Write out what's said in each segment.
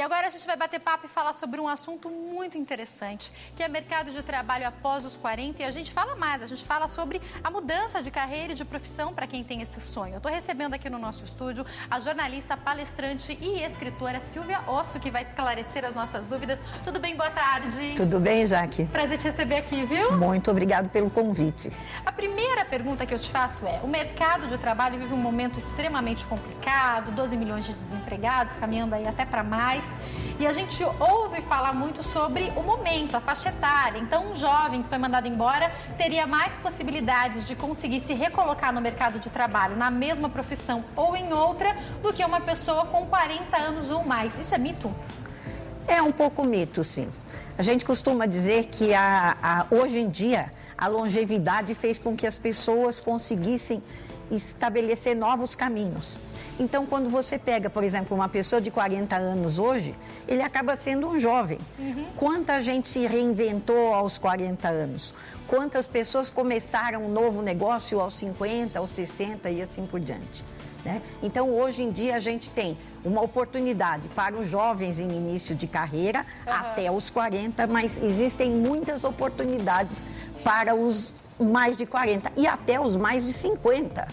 agora a gente vai bater papo e falar sobre um assunto muito interessante, que é mercado de trabalho após os 40. E a gente fala mais, a gente fala sobre a mudança de carreira e de profissão para quem tem esse sonho. Eu estou recebendo aqui no nosso estúdio a jornalista, palestrante e escritora Silvia Osso, que vai esclarecer as nossas dúvidas. Tudo bem? Boa tarde. Tudo bem, Jaque? Prazer te receber aqui, viu? Muito obrigado pelo convite. A primeira pergunta que eu te faço é: o mercado de trabalho vive um momento extremamente complicado, 12 milhões de desempregados, caminhando aí até para mais. E a gente ouve falar muito sobre o momento, a faixa etária. Então, um jovem que foi mandado embora teria mais possibilidades de conseguir se recolocar no mercado de trabalho, na mesma profissão ou em outra, do que uma pessoa com 40 anos ou mais. Isso é mito? É um pouco mito, sim. A gente costuma dizer que hoje em dia a longevidade fez com que as pessoas conseguissem estabelecer novos caminhos. Então, quando você pega, por exemplo, uma pessoa de 40 anos hoje, ele acaba sendo um jovem. Quanta gente se reinventou aos 40 anos? Quantas pessoas começaram um novo negócio aos 50, aos 60 e assim por diante, né? Então, hoje em dia, a gente tem uma oportunidade para os jovens em início de carreira até os 40, mas existem muitas oportunidades para os mais de 40 e até os mais de 50.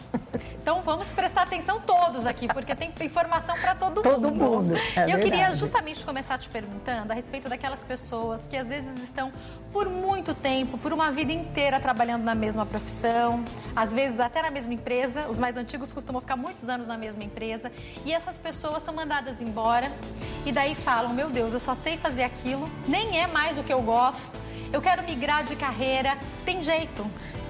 Então vamos prestar atenção todos aqui, porque tem informação para todo mundo. Todo mundo. E eu queria justamente começar te perguntando a respeito daquelas pessoas que às vezes estão por muito tempo, por uma vida inteira trabalhando na mesma profissão, às vezes até na mesma empresa. Os mais antigos costumam ficar muitos anos na mesma empresa. E essas pessoas são mandadas embora e daí falam: meu Deus, eu só sei fazer aquilo, nem é mais o que eu gosto. Eu quero migrar de carreira. Tem jeito?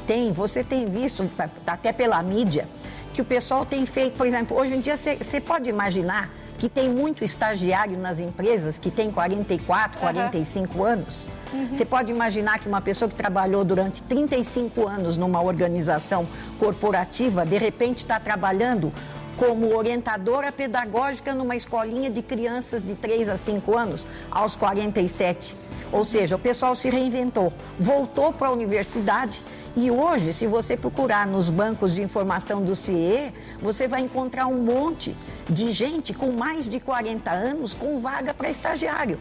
Tem. Você tem visto, até pela mídia, que o pessoal tem feito, por exemplo, hoje em dia você pode imaginar que tem muito estagiário nas empresas que tem 44, 45 anos. Você pode imaginar que uma pessoa que trabalhou durante 35 anos numa organização corporativa, de repente está trabalhando como orientadora pedagógica numa escolinha de crianças de 3 a 5 anos, aos 47. Ou seja, o pessoal se reinventou, voltou para a universidade e hoje, se você procurar nos bancos de informação do CIE, você vai encontrar um monte de gente com mais de 40 anos com vaga para estagiário,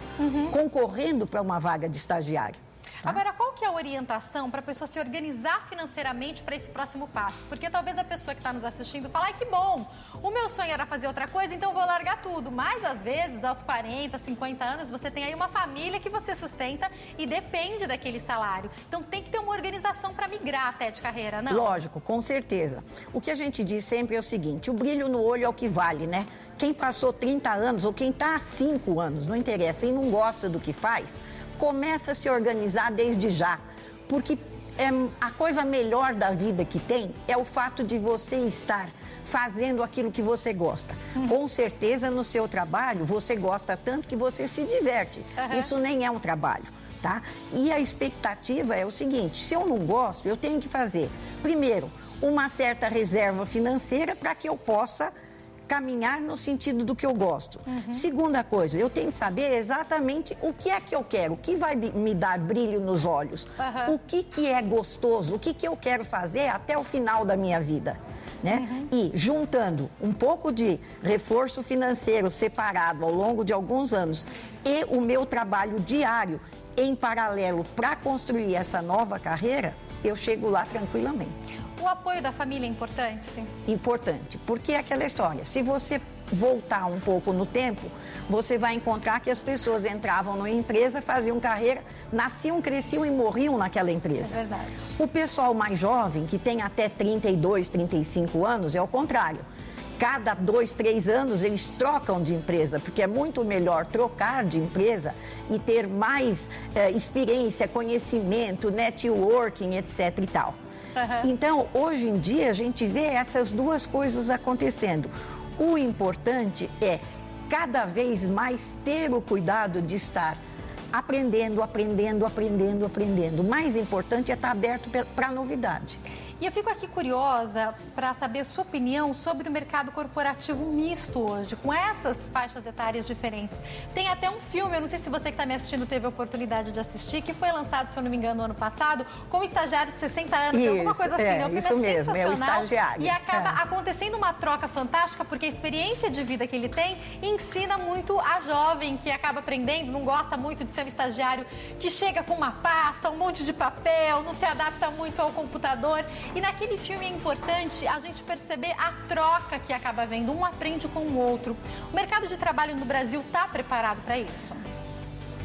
concorrendo para uma vaga de estagiário. Agora, qual que é a orientação para a pessoa se organizar financeiramente para esse próximo passo? Porque talvez a pessoa que está nos assistindo fale: ai, que bom, o meu sonho era fazer outra coisa, então eu vou largar tudo. Mas, às vezes, aos 40, 50 anos, você tem aí uma família que você sustenta e depende daquele salário. Então, tem que ter uma organização para migrar até de carreira, não? Lógico, com certeza. O que a gente diz sempre é o seguinte: o brilho no olho é o que vale, né? Quem passou 30 anos ou quem está há 5 anos, não interessa, e não gosta do que faz, começa a se organizar desde já, porque a coisa melhor da vida que tem é o fato de você estar fazendo aquilo que você gosta. Com certeza, no seu trabalho, você gosta tanto que você se diverte. Isso nem é um trabalho, tá? E a expectativa é o seguinte: se eu não gosto, eu tenho que fazer, primeiro, uma certa reserva financeira para que eu possa caminhar no sentido do que eu gosto. Segunda coisa, eu tenho que saber exatamente o que é que eu quero, o que vai me dar brilho nos olhos, o que é gostoso, o que eu quero fazer até o final da minha vida, né? E juntando um pouco de reforço financeiro separado ao longo de alguns anos e o meu trabalho diário em paralelo para construir essa nova carreira, eu chego lá tranquilamente. O apoio da família é importante? Importante, porque é aquela história: se você voltar um pouco no tempo, você vai encontrar que as pessoas entravam numa empresa, faziam carreira, nasciam, cresciam e morriam naquela empresa. É verdade. O pessoal mais jovem, que tem até 32, 35 anos, é o contrário. Cada 2, 3 anos eles trocam de empresa, porque é muito melhor trocar de empresa e ter mais experiência, conhecimento, networking, etc. e tal. Então, hoje em dia, a gente vê essas duas coisas acontecendo. O importante é cada vez mais ter o cuidado de estar aprendendo. O mais importante é estar aberto para a novidade. E eu fico aqui curiosa para saber sua opinião sobre o mercado corporativo misto hoje, com essas faixas etárias diferentes. Tem até um filme, eu não sei se você que está me assistindo teve a oportunidade de assistir, que foi lançado, se eu não me engano, no ano passado, com um estagiário de 60 anos, isso, alguma coisa assim. É, isso mesmo, é o estagiário. E acaba acontecendo uma troca fantástica, porque a experiência de vida que ele tem ensina muito a jovem que acaba aprendendo, não gosta muito de ser um estagiário que chega com uma pasta, um monte de papel, não se adapta muito ao computador. E naquele filme é importante a gente perceber a troca que acaba havendo, um aprende com o outro. O mercado de trabalho no Brasil está preparado para isso?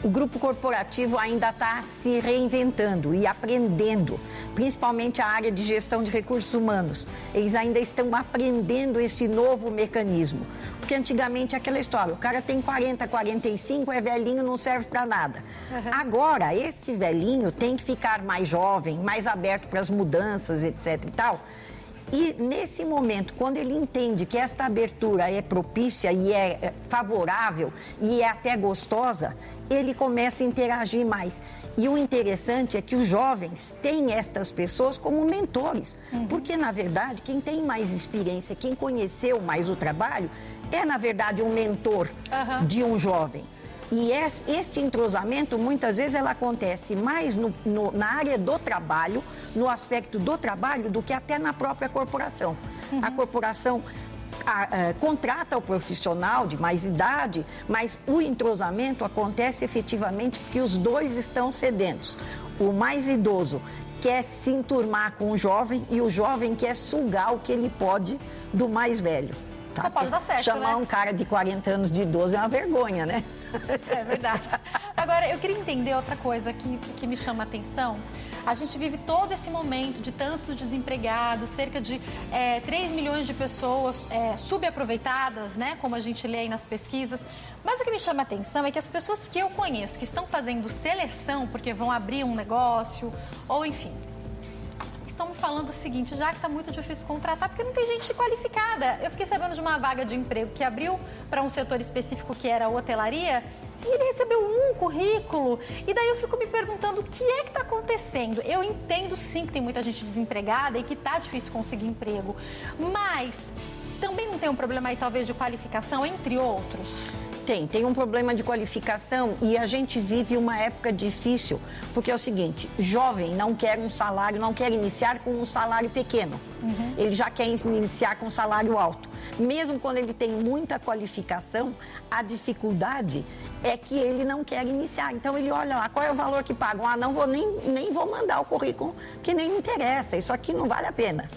O grupo corporativo ainda está se reinventando e aprendendo, principalmente a área de gestão de recursos humanos. Eles ainda estão aprendendo esse novo mecanismo. Porque antigamente aquela história, o cara tem 40, 45, é velhinho, não serve para nada. Agora, esse velhinho tem que ficar mais jovem, mais aberto para as mudanças, etc e tal. E nesse momento, quando ele entende que esta abertura é propícia e é favorável e é até gostosa, ele começa a interagir mais. E o interessante é que os jovens têm estas pessoas como mentores. Porque, na verdade, quem tem mais experiência, quem conheceu mais o trabalho, é, na verdade, um mentor de um jovem. E este entrosamento, muitas vezes, ela acontece mais na área do trabalho, no aspecto do trabalho, do que até na própria corporação. A corporação contrata o profissional de mais idade, mas o entrosamento acontece efetivamente porque os dois estão sedentos. O mais idoso quer se enturmar com o jovem e o jovem quer sugar o que ele pode do mais velho. Tá? Só pode dar certo, Chamar um cara de 40 anos de idoso é uma vergonha, né? É verdade. Agora, eu queria entender outra coisa que me chama a atenção. A gente vive todo esse momento de tantos desempregados, cerca de 3 milhões de pessoas subaproveitadas, né? Como a gente lê aí nas pesquisas. Mas o que me chama a atenção é que as pessoas que eu conheço, que estão fazendo seleção porque vão abrir um negócio, ou enfim, estão me falando o seguinte, já que está muito difícil contratar, porque não tem gente qualificada. Eu fiquei sabendo de uma vaga de emprego que abriu para um setor específico que era a hotelaria, e ele recebeu um currículo. E daí eu fico me perguntando o que é que está acontecendo. Eu entendo sim que tem muita gente desempregada e que está difícil conseguir emprego, mas também não tem um problema aí talvez de qualificação, entre outros? Tem um problema de qualificação e a gente vive uma época difícil, porque é o seguinte, jovem não quer um salário, não quer iniciar com um salário pequeno, ele já quer iniciar com um salário alto. Mesmo quando ele tem muita qualificação, a dificuldade é que ele não quer iniciar. Então ele olha lá, qual é o valor que pagam? Ah, não vou nem vou mandar o currículo, que nem me interessa, isso aqui não vale a pena.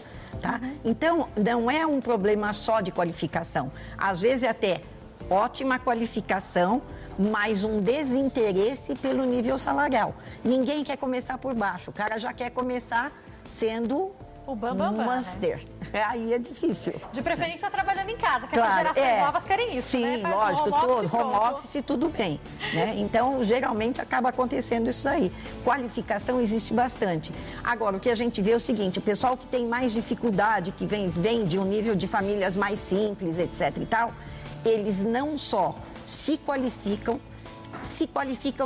Tá? Então, não é um problema só de qualificação, às vezes é até ótima qualificação, mas um desinteresse pelo nível salarial. Ninguém quer começar por baixo, o cara já quer começar sendo o master. Né? Aí é difícil. De preferência trabalhando em casa, que essas gerações novas querem isso, sim, né? Sim, lógico, home office tudo bem. Né? Então, geralmente acaba acontecendo isso daí. Qualificação existe bastante. Agora, o que a gente vê é o seguinte, o pessoal que tem mais dificuldade, que vem de um nível de famílias mais simples, etc e tal, eles não só se qualificam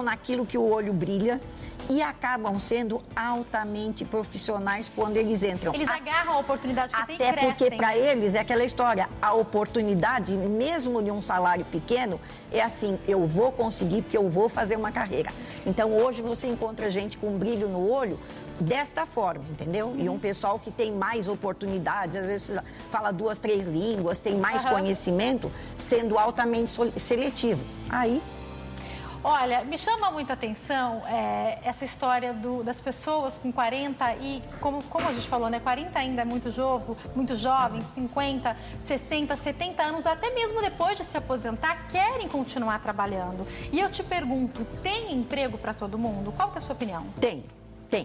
naquilo que o olho brilha e acabam sendo altamente profissionais quando eles entram. Eles agarram a oportunidade que tem e crescem. Até porque para né? eles é aquela história, a oportunidade, mesmo de um salário pequeno, é assim, eu vou conseguir porque eu vou fazer uma carreira. Então hoje você encontra gente com brilho no olho desta forma, entendeu? E um pessoal que tem mais oportunidades, às vezes fala 2, 3 línguas, tem mais conhecimento, sendo altamente seletivo. Aí... Olha, me chama muita atenção essa história das pessoas com 40 e, como a gente falou, né? 40 ainda é muito jovem, 50, 60, 70 anos, até mesmo depois de se aposentar, querem continuar trabalhando. E eu te pergunto, tem emprego para todo mundo? Qual que é a sua opinião? Tem.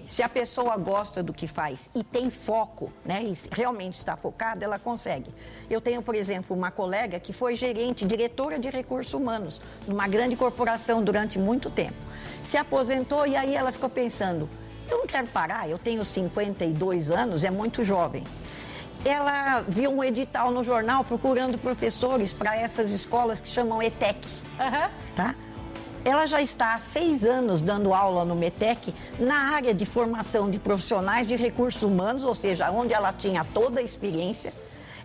Se a pessoa gosta do que faz e tem foco, né, e realmente está focada, ela consegue. Eu tenho, por exemplo, uma colega que foi diretora de recursos humanos, numa grande corporação durante muito tempo. Se aposentou e aí ela ficou pensando, eu não quero parar, eu tenho 52 anos, é muito jovem. Ela viu um edital no jornal procurando professores para essas escolas que chamam ETEC, tá? Ela já está há 6 anos dando aula no METEC na área de formação de profissionais de recursos humanos, ou seja, onde ela tinha toda a experiência.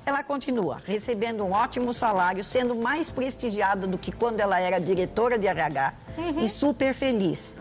Ela continua recebendo um ótimo salário, sendo mais prestigiada do que quando ela era diretora de RH e super feliz.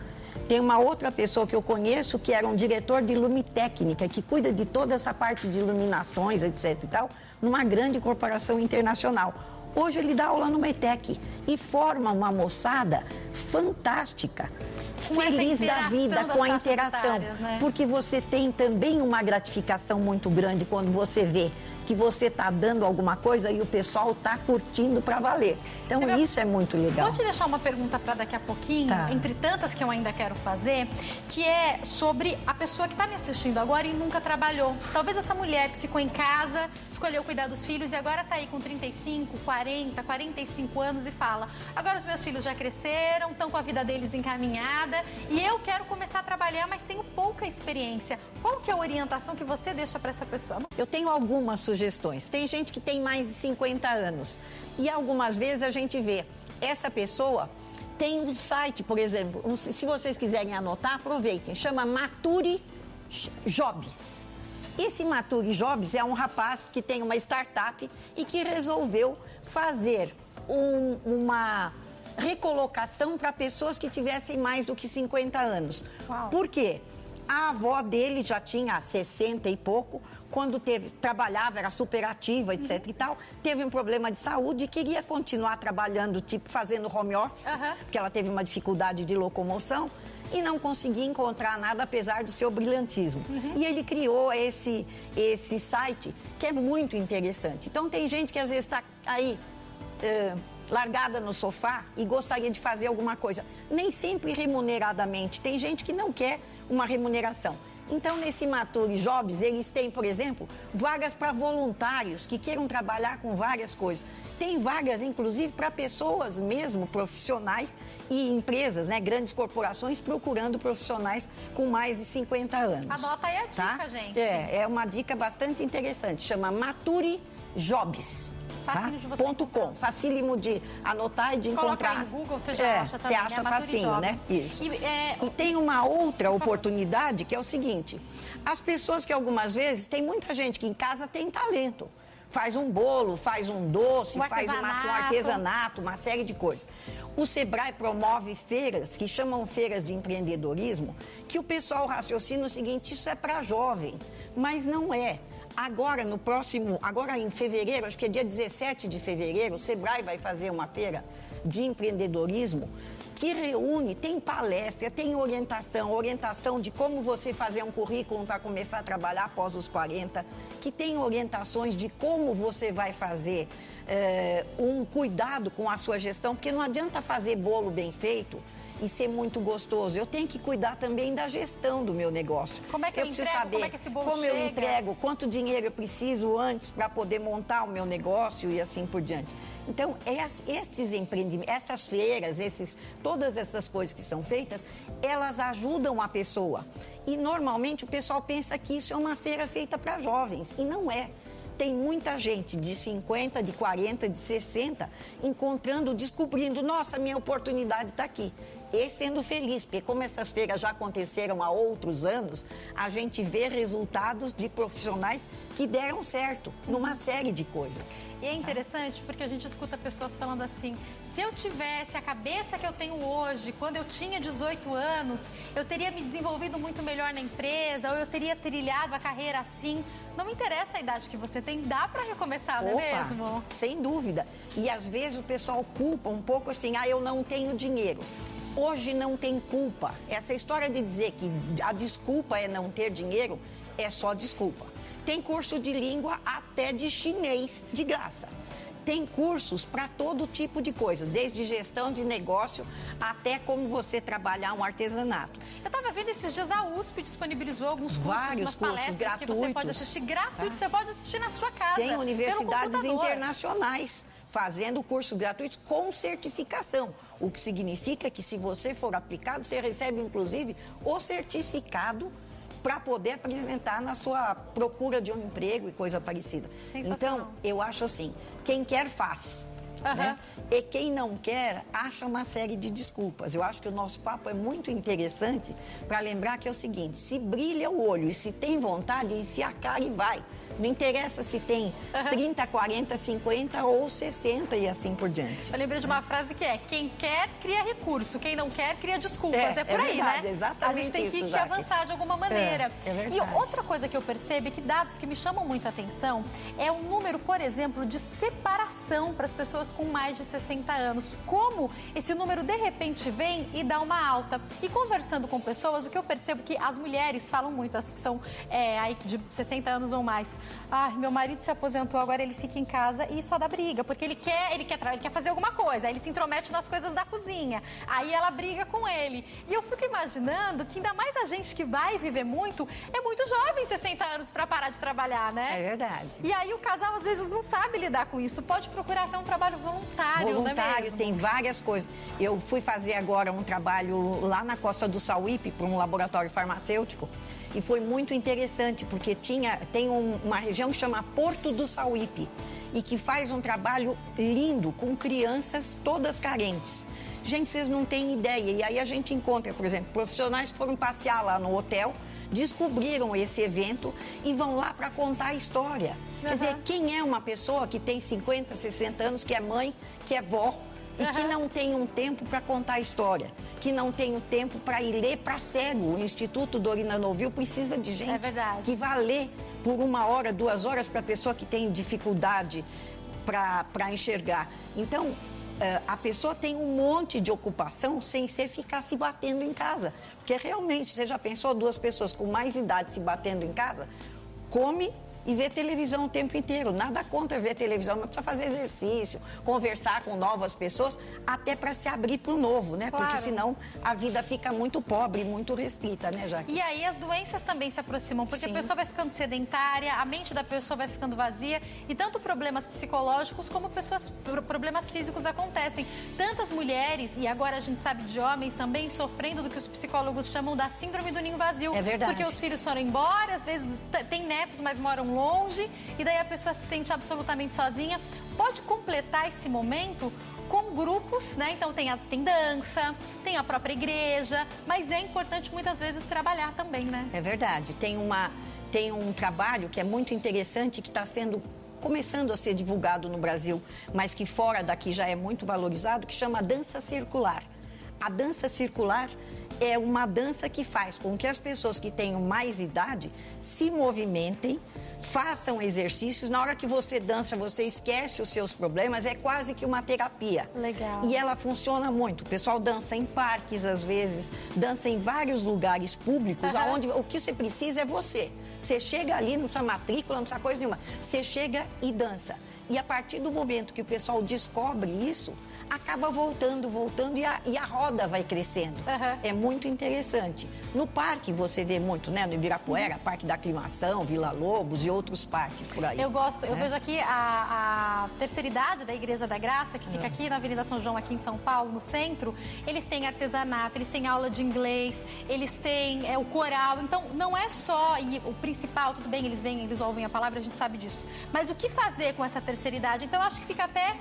Tem uma outra pessoa que eu conheço que era um diretor de lumitécnica, que cuida de toda essa parte de iluminações, etc e tal, numa grande corporação internacional. Hoje ele dá aula no METEC e forma uma moçada fantástica, feliz da vida com a interação. Né? Porque você tem também uma gratificação muito grande quando você vê que você está dando alguma coisa e o pessoal está curtindo para valer. Então, isso é muito legal. Vou te deixar uma pergunta para daqui a pouquinho, entre tantas que eu ainda quero fazer, que é sobre a pessoa que está me assistindo agora e nunca trabalhou. Talvez essa mulher que ficou em casa, escolheu cuidar dos filhos e agora está aí com 35, 40, 45 anos e fala: agora os meus filhos já cresceram, estão com a vida deles encaminhada e eu quero começar a trabalhar, mas tenho pouca experiência. Qual que é a orientação que você deixa para essa pessoa? Eu tenho algumas sugestões. Tem gente que tem mais de 50 anos e algumas vezes a gente vê essa pessoa tem um site, por exemplo, se vocês quiserem anotar, aproveitem, chama Mature Jobs. Esse Mature Jobs é um rapaz que tem uma startup e que resolveu fazer uma recolocação para pessoas que tivessem mais do que 50 anos. Uau. Por quê? A avó dele já tinha 60 e pouco, quando trabalhava, era super ativa, etc e tal, teve um problema de saúde e queria continuar trabalhando, tipo, fazendo home office, porque ela teve uma dificuldade de locomoção e não conseguia encontrar nada, apesar do seu brilhantismo. E ele criou esse site, que é muito interessante. Então, tem gente que às vezes está aí largada no sofá e gostaria de fazer alguma coisa, nem sempre remuneradamente. Tem gente que não quer uma remuneração. Então, nesse Mature Jobs, eles têm, por exemplo, vagas para voluntários que queiram trabalhar com várias coisas. Tem vagas, inclusive, para pessoas mesmo, profissionais e empresas, né, grandes corporações, procurando profissionais com mais de 50 anos. Anota aí a dica, gente. É uma dica bastante interessante. Chama Mature Jobs. Facílimo de você .com, facílimo de anotar e de encontrar. Colocar em Google, você já acha também. Você acha facinho, né? Isso. E tem uma outra oportunidade que é o seguinte: as pessoas que algumas vezes, tem muita gente que em casa tem talento. Faz um bolo, faz um doce, faz um artesanato, uma série de coisas. O Sebrae promove feiras, que chamam feiras de empreendedorismo, que o pessoal raciocina o seguinte: isso é para jovem, mas não é. Agora em fevereiro, acho que é dia 17 de fevereiro, o Sebrae vai fazer uma feira de empreendedorismo que reúne, tem palestra, tem orientação de como você fazer um currículo para começar a trabalhar após os 40, que tem orientações de como você vai fazer um cuidado com a sua gestão, porque não adianta fazer bolo bem feito e ser muito gostoso. Eu tenho que cuidar também da gestão do meu negócio. Como é que eu preciso entrego? saber como é que esse bolo como chega? eu entrego, quanto dinheiro eu preciso antes para poder montar o meu negócio e assim por diante. Então, esses empreendimentos, essas feiras, todas essas coisas que são feitas, elas ajudam a pessoa. E normalmente o pessoal pensa que isso é uma feira feita para jovens, e não é. Tem muita gente de 50, de 40, de 60 descobrindo, nossa, minha oportunidade está aqui. E sendo feliz, porque como essas feiras já aconteceram há outros anos, a gente vê resultados de profissionais que deram certo numa série de coisas. E é interessante porque a gente escuta pessoas falando assim: se eu tivesse a cabeça que eu tenho hoje, quando eu tinha 18 anos, eu teria me desenvolvido muito melhor na empresa, ou eu teria trilhado a carreira assim. Não me interessa a idade que você tem, dá para recomeçar, não é mesmo? Sem dúvida. E às vezes o pessoal culpa um pouco assim: eu não tenho dinheiro. Hoje não tem culpa. Essa história de dizer que a desculpa é não ter dinheiro é só desculpa. Tem curso de língua até de chinês de graça. Tem cursos para todo tipo de coisa, desde gestão de negócio até como você trabalhar um artesanato. Eu estava vendo esses dias, a USP disponibilizou alguns cursos, vários cursos gratuitos. Que você pode assistir gratuito, você pode assistir na sua casa. Tem universidades internacionais fazendo cursos gratuitos com certificação, o que significa que se você for aplicado, você recebe inclusive o certificado para poder apresentar na sua procura de um emprego e coisa parecida. Então, eu acho assim, quem quer faz. né? E quem não quer, acha uma série de desculpas. Eu acho que o nosso papo é muito interessante para lembrar que é o seguinte, se brilha o olho e se tem vontade, enfia a cara e vai. Não interessa se tem 30, 40, 50 ou 60 e assim por diante. Eu lembrei de uma frase que é: quem quer, cria recurso. Quem não quer, cria desculpas. É por aí, verdade, né? Exatamente. A gente tem isso, que avançar de alguma maneira. É verdade. E outra coisa que eu percebo, que dados que me chamam muito a atenção, é o número, por exemplo, de separação para as pessoas com mais de 60 anos. Como esse número, de repente, vem e dá uma alta. E conversando com pessoas, o que eu percebo é que as mulheres falam muito, as que são aí de 60 anos ou mais. Ah, meu marido se aposentou, agora ele fica em casa e só dá briga, porque ele quer fazer alguma coisa, aí ele se intromete nas coisas da cozinha, aí ela briga com ele. E eu fico imaginando que ainda mais a gente que vai viver muito, é muito jovem, 60 anos, para parar de trabalhar, né? É verdade. E aí o casal, às vezes, não sabe lidar com isso, pode procurar até um trabalho voluntário, não é mesmo? Tem várias coisas. Eu fui fazer agora um trabalho lá na Costa do Sauípe, para um laboratório farmacêutico, e foi muito interessante, porque tem uma região que chama Porto do Sauípe e que faz um trabalho lindo com crianças todas carentes. Gente, vocês não têm ideia. E aí a gente encontra, por exemplo, profissionais que foram passear lá no hotel, descobriram esse evento e vão lá para contar a história. Quer dizer, quem é uma pessoa que tem 50, 60 anos, que é mãe, que é vó, e que não tem um tempo para contar a história, que não tem o tempo para ir ler para cego. O Instituto Dorina Novil precisa de gente que vá ler por 1 hora, 2 horas para a pessoa que tem dificuldade para enxergar. Então, a pessoa tem um monte de ocupação sem ser ficar se batendo em casa. Porque realmente, você já pensou 2 pessoas com mais idade se batendo em casa? Come e ver televisão o tempo inteiro. Nada contra ver televisão, mas precisa fazer exercício, conversar com novas pessoas, até para se abrir para o novo, né? Claro. Porque senão a vida fica muito pobre, muito restrita, né, Jaque? E aí as doenças também se aproximam, porque a pessoa vai ficando sedentária, a mente da pessoa vai ficando vazia, e tanto problemas psicológicos como problemas físicos acontecem. Tantas mulheres, e agora a gente sabe de homens também, sofrendo do que os psicólogos chamam da síndrome do ninho vazio. É verdade. Porque os filhos foram embora, às vezes tem netos, mas moram longe, e daí a pessoa se sente absolutamente sozinha. Pode completar esse momento com grupos, né? Então tem dança, tem a própria igreja, mas é importante muitas vezes trabalhar também, né? É verdade. Tem um trabalho que é muito interessante, que está começando a ser divulgado no Brasil, mas que fora daqui já é muito valorizado, que chama dança circular. A dança circular é uma dança que faz com que as pessoas que tenham mais idade se movimentem, façam exercícios. Na hora que você dança, você esquece os seus problemas, é quase que uma terapia. Legal. E ela funciona muito. O pessoal dança em parques, às vezes, dança em vários lugares públicos, onde o que você precisa é você. Você chega ali, não precisa matrícula, não precisa coisa nenhuma. Você chega e dança. E a partir do momento que o pessoal descobre isso, acaba voltando e a roda vai crescendo. É muito interessante. No parque você vê muito, né? No Ibirapuera, Parque da Aclimação, Vila Lobos e outros parques por aí. Eu gosto, eu vejo aqui a terceira idade da Igreja da Graça, que fica aqui na Avenida São João, aqui em São Paulo, no centro. Eles têm artesanato, eles têm aula de inglês, eles têm o coral. Então, não é só o principal, tudo bem, eles ouvem a palavra, a gente sabe disso. Mas o que fazer com essa terceira idade? Então, eu acho que fica até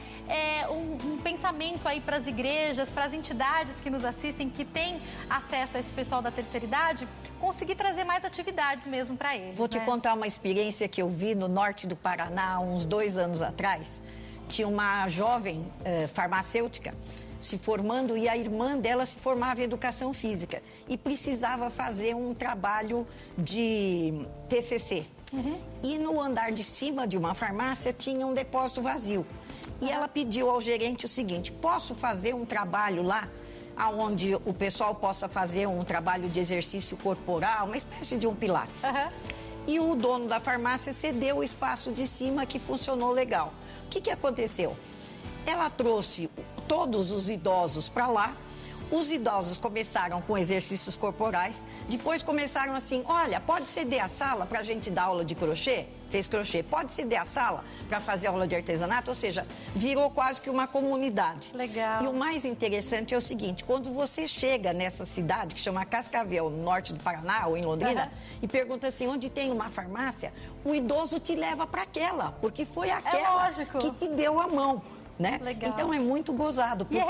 um pensamento aí para as igrejas, para as entidades que nos assistem, que têm acesso a esse pessoal da terceira idade, conseguir trazer mais atividades mesmo para eles. Vou te contar uma experiência que eu vi no norte do Paraná, uns 2 anos atrás. Tinha uma jovem farmacêutica se formando e a irmã dela se formava em educação física e precisava fazer um trabalho de TCC. E no andar de cima de uma farmácia tinha um depósito vazio. E ela pediu ao gerente o seguinte: posso fazer um trabalho lá, onde o pessoal possa fazer um trabalho de exercício corporal, uma espécie de um pilates. E o dono da farmácia cedeu o espaço de cima, que funcionou legal. O que aconteceu? Ela trouxe todos os idosos para lá. Os idosos começaram com exercícios corporais, depois começaram assim: olha, pode ceder a sala para a gente dar aula de crochê? Fez crochê. Pode ceder a sala para fazer aula de artesanato? Ou seja, virou quase que uma comunidade. Legal. E o mais interessante é o seguinte: quando você chega nessa cidade que chama Cascavel, no norte do Paraná, ou em Londrina, e pergunta assim, onde tem uma farmácia, o idoso te leva para aquela, porque foi aquela que te deu a mão. né? Legal. Então é muito gozado, porque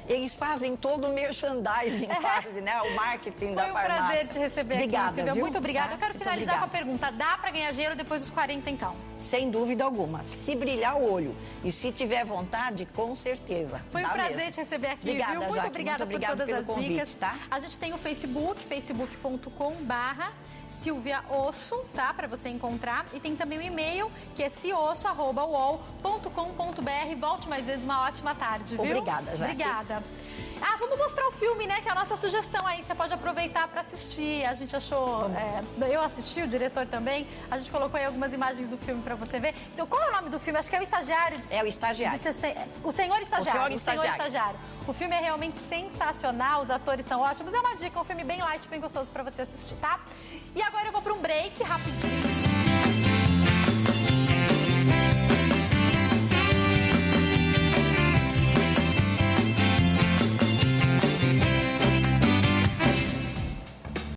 eles fazem todo o merchandising quase, né? O marketing da farmácia. Foi um prazer te receber aqui, Silvia. Muito obrigada. Tá? Eu quero finalizar com a pergunta, dá para ganhar dinheiro depois dos 40, então? Sem dúvida alguma. Se brilhar o olho e se tiver vontade, com certeza. Foi um prazer te receber aqui, obrigada, viu? Muito Jaque, obrigada por todas as dicas. Tá? A gente tem o Facebook, facebook.com/Silvia Osso, tá? Para você encontrar. E tem também o e-mail, que é ciosso@uol.com.br. Volte mais vezes, uma ótima tarde, viu? Obrigada, Jaque. Obrigada. Ah, vamos mostrar o filme, né? Que é a nossa sugestão aí. Você pode aproveitar para assistir. A gente achou... eu assisti, o diretor também. A gente colocou aí algumas imagens do filme para você ver. Qual é o nome do filme? Acho que é O Estagiário. É O Estagiário. O Senhor Estagiário. O Senhor Estagiário. O filme é realmente sensacional. Os atores são ótimos. É uma dica, um filme bem light, bem gostoso para você assistir, tá? E agora eu vou para um break rapidinho.